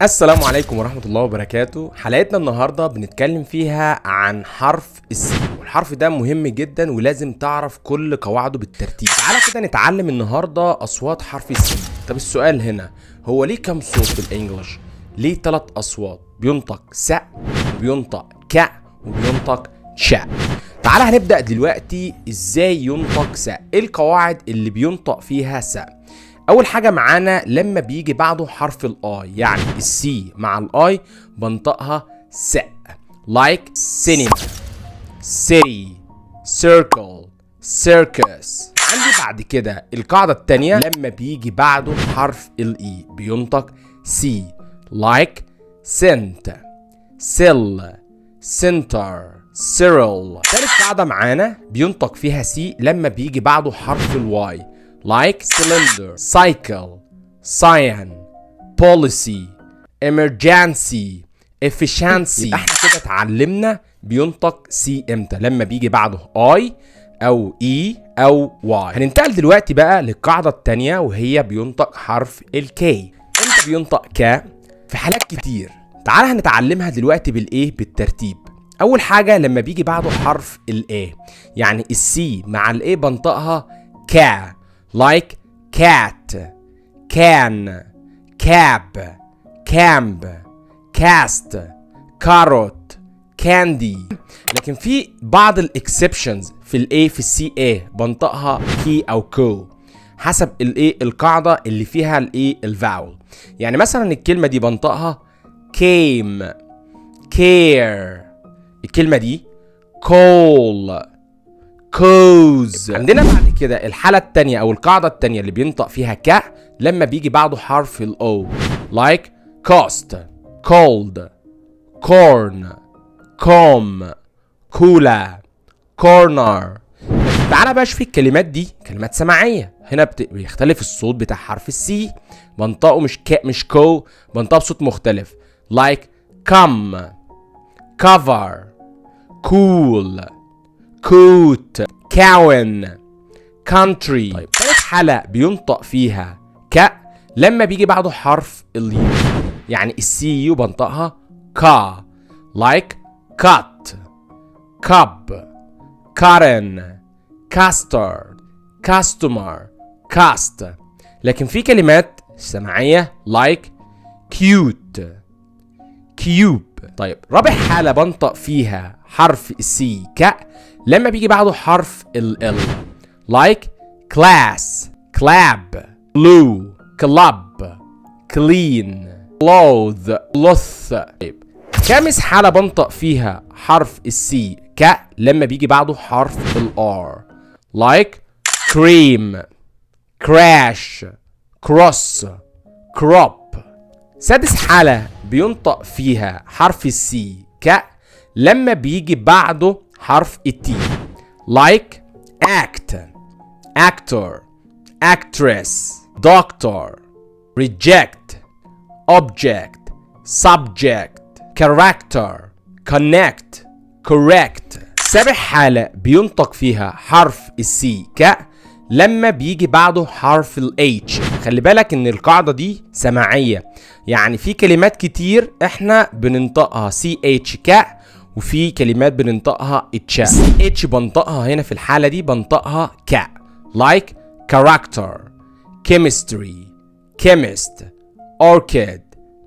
السلام عليكم ورحمة الله وبركاته. حلقتنا النهاردة بنتكلم فيها عن حرف السي، والحرف ده مهم جدا ولازم تعرف كل قواعده بالترتيب. تعالى كده نتعلم النهاردة أصوات حرف السي. طب السؤال هنا، هو ليه كام صوت بالإنجلش؟ ليه 3 أصوات؟ بينطق س، وبينطق ك، وبينطق ش. تعالى هنبدأ دلوقتي ازاي ينطق س. ايه القواعد اللي بينطق فيها س؟ اول حاجه معانا لما بيجي بعده حرف الاي، يعني السي مع الاي بنطقها س، like cinema, city, circle, circus. عندي بعد كده القاعده التانية لما بيجي بعده حرف الاي بينطق سي، like cent, sill, center, cyril. تالت قاعده معانا بينطق فيها سي لما بيجي بعده حرف الواي، like cylinder, cycle, cyan, policy, emergency, efficiency. يبقى احنا كده اتعلمنا بينطق سي امتى، لما بيجي بعده اي او اي او واي. هننتقل دلوقتي بقى للقاعده الثانيه وهي بينطق حرف الكي. امتى بينطق ك؟ في حالات كتير. تعالى هنتعلمها دلوقتي بالايه، بالترتيب. اول حاجه لما بيجي بعده حرف الاي، يعني السي مع الاي بنطقها كا، like cat, can, cab, camp, cast, carrot, candy. لكن في بعض الاكسبشنز في الاي، في السي اي بنطقها كي او كو حسب الايه القاعده اللي فيها الايه الفاول. يعني مثلا الكلمه دي بنطقها came, care. الكلمه دي call, كوز. عندنا بعد كده الحالة التانية أو القاعدة التانية اللي بينطق فيها ك لما بيجي بعده حرف الأو، like cost, cold, corn, comb, كولا, corner. تعالى بقى شوف الكلمات دي كلمات سماعية. هنا بيختلف الصوت بتاع حرف السي، بنطقه مش كو، بنطقه بصوت مختلف، like come, cover, cool, كوت، كاون، كانتري. طيب ثالث حالة بينطق فيها ك لما بيجي بعده حرف اليو، يعني السي يو بنطقها كا، like cut, cup, cotton, custard, customer, cast. لكن في كلمات سماعية like cute, cube. طيب رابع حالة بنطق فيها حرف السي ك لما بيجي بعده حرف ال like class, clap, glue, club, clean, cloth, cloth. طيب خامس حالة بنطق فيها حرف السي ك لما بيجي بعده حرف الار like cream, crash, cross, crop. سادس حالة بينطق فيها حرف السي ك لما بيجي بعده حرف التي like act, actor, actress, doctor, reject, object, subject, character, connect, correct. سابع حالة بينطق فيها حرف السي ك لما بيجي بعده حرف الاتش. خلي بالك ان القاعدة دي سماعية، يعني في كلمات كتير احنا بننطقها سي اتش ك، وفي كلمات بننطقها اتشا. سي اتش بنطقها هنا في الحالة دي بنطقها ك like character, chemistry, chemist, orchid,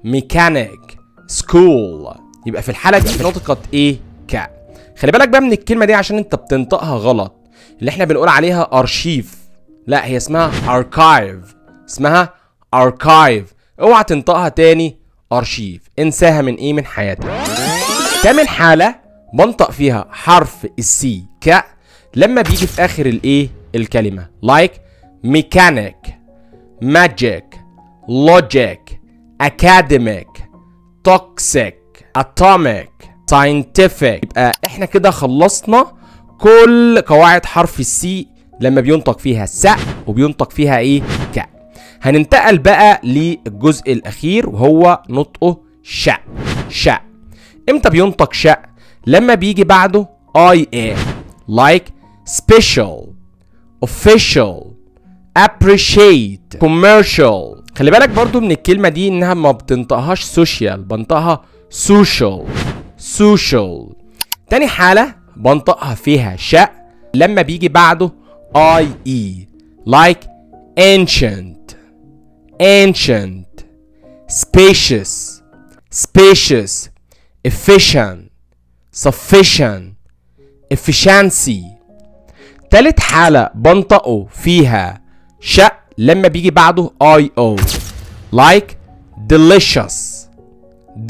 mechanic, school. يبقى في الحالة دي نطقت ايه؟ ك. خلي بالك بقى من الكلمة دي عشان انت بتنطقها غلط، اللي احنا بنقول عليها ارشيف، لا هي اسمها اركايف، اسمها اركايف. اوعى تنطقها تاني ارشيف، انساها من ايه، من حياتك. تامن حالة بنطق فيها حرف السي ك لما بيجي في اخر الايه الكلمة like mechanic, magic, logic, academic, toxic, atomic, scientific. يبقى احنا كده خلصنا كل قواعد حرف السي لما بينطق فيها س وبينطق فيها ايه ك. هننتقل بقى للجزء الاخير وهو نطقه ش. ش امتى بينطق ش؟ لما بيجي بعده اي اي like special, official, appreciate, commercial. خلي بالك برضو من الكلمة دي انها ما بتنطقهاش سوشيال، بنطقها سوشيال. سوشيال. تاني حالة بنطقها فيها شاء لما بيجي بعده IE like ancient ancient spacious spacious efficient sufficient efficiency. تالت حالة بنطقه فيها شاء لما بيجي بعده IO like delicious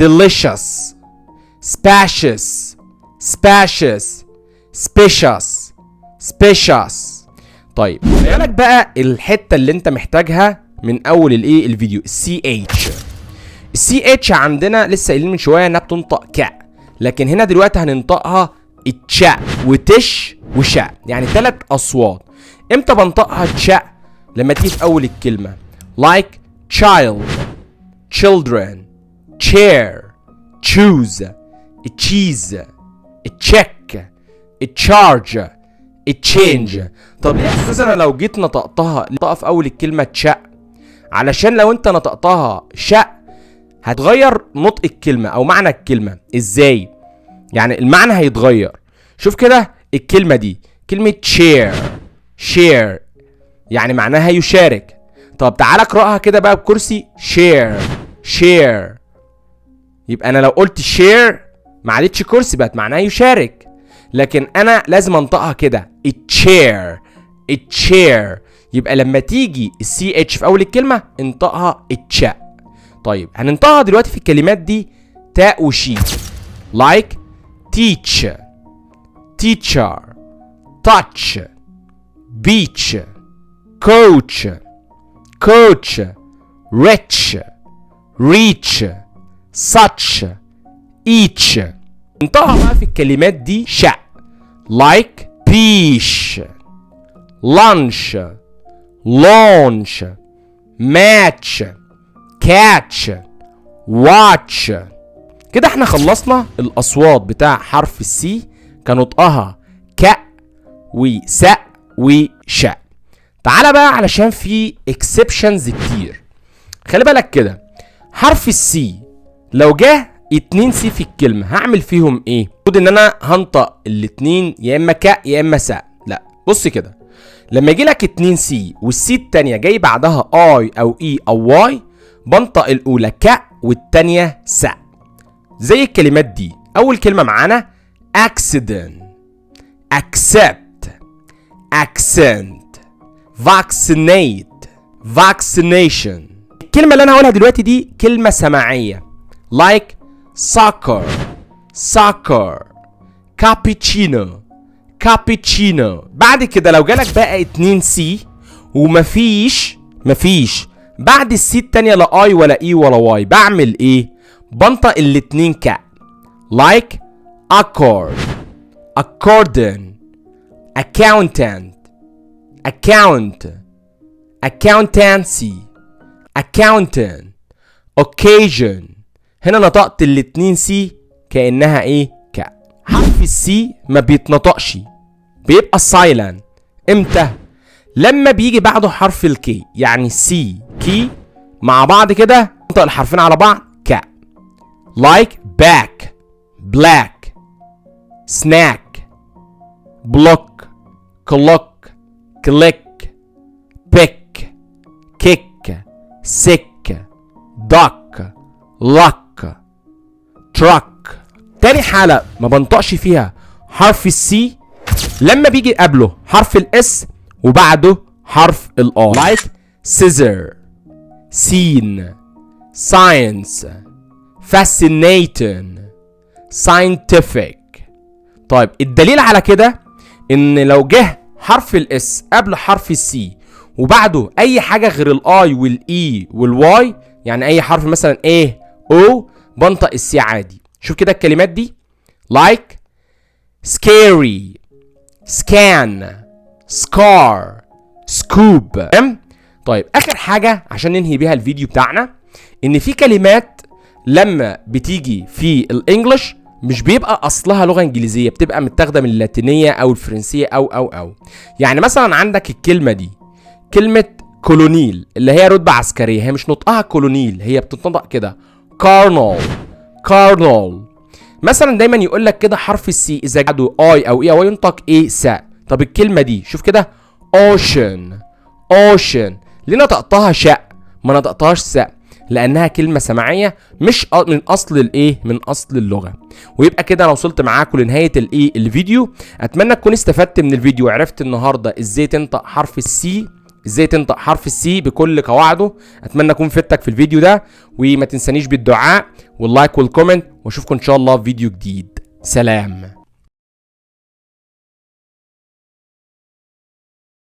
delicious spacious spacious spacious spacious. طيب بالك بقى الحتة اللي انت محتاجها من اول الايه الفيديو، CH. CH عندنا لسه قايلين من شوية انها بتنطق ك، لكن هنا دلوقتي هننطقها تشا وتش وشا، يعني 3 اصوات. امتى بنطقها تشا؟ لما تيجي في اول الكلمة like child children chair choose cheese check charge change. طب ليه يا استاذ انا لو جيت نطقتها في اول الكلمة تشا؟ علشان لو انت نطقتها شا هتغير نطق الكلمة او معنى الكلمة. ازاي؟ يعني المعنى هيتغير. شوف كده الكلمة دي كلمة share share يعني معناها يشارك. طب تعالى اقرأها كده بقى بكرسي share share، يبقى انا لو قلت share ما عادتش كرسي، بقت معناها يشارك. لكن انا لازم انطقها كده chair chair، يبقى لما تيجي السي اتش في اول الكلمة انطقها تشا. طيب هننطقها دلوقتي في الكلمات دي تاء وشي like teach teacher touch beach coach coach rich reach such each. انطقها بقى في الكلمات دي شا like peach lunch launch match catch watch. كده احنا خلصنا الاصوات بتاع حرف السي، كنطقها ك وس وشا. تعالى بقى علشان في اكسبشنز كتير. خلي بالك كده حرف السي لو جه 2 سي في الكلمة هعمل فيهم ايه؟ المفروض ان انا هنطق الاتنين يا اما ك يا اما سا. لا بص كده، لما يجي لك 2 سي والسي التانية جاي بعدها اي او اي او واي بنطق الاولى ك والتانية سا. زي الكلمات دي، اول كلمة معانا accident accept accent vaccinate vaccination. الكلمة اللي انا هقولها دلوقتي دي كلمة سماعية like soccer soccer cappuccino cappuccino. بعد كده لو جالك بقى 2 سي ومفيش بعد السي التانية لا اي ولا اي ولا واي، بعمل ايه؟ بنطق الاتنين ك like accord accordant accountant account accountancy accountant occasion. هنا نطقت الاتنين سي كأنها ايه؟ ك. حرف السي ما بيتنطقش، بيبقى silent. امتى؟ لما بيجي بعده حرف الكي، يعني سي كي مع بعض كده نطق الحرفين على بعض ك like back black snack block clock click pick kick sick duck luck truck. تاني حالة ما بنطقش فيها حرف السي لما بيجي قبله حرف الاس وبعده حرف الآ like scissor scene science fascinating scientific. طيب الدليل على كده ان لو جه حرف الاس قبل حرف السي وبعده اي حاجة غير الاي والاي والواي، يعني اي حرف مثلا A O بنطق السي عادي. شوف كده الكلمات دي like scary scan scar scoop. طيب اخر حاجة عشان ننهي بيها الفيديو بتاعنا، ان في كلمات لما بتيجي في الانجليش مش بيبقى اصلها لغة انجليزية، بتبقى متاخدة من اللاتينية او الفرنسية او يعني مثلا عندك الكلمة دي كلمة كولونيل اللي هي رتبة عسكرية، هي مش نطقها كولونيل، هي بتتنطق كده كارنول. كارنول. مثلا دايما يقول لك كده حرف السي اذا جاده اي او اي او ينطق ايه سا. طب الكلمة دي شوف كده اوشن. اوشن ليه نطقتها شاء ما نطقتهاش سا؟ لانها كلمه سماعيه مش من اصل الايه، من اصل اللغه. ويبقى كده انا وصلت معاكم لنهايه الايه الفيديو. اتمنى تكون استفدت من الفيديو وعرفت النهارده ازاي تنطق حرف السي، ازاي تنطق حرف السي بكل قواعده. اتمنى اكون فدتك في الفيديو ده، وما تنسانيش بالدعاء واللايك والكومنت، واشوفكم ان شاء الله في فيديو جديد. سلام.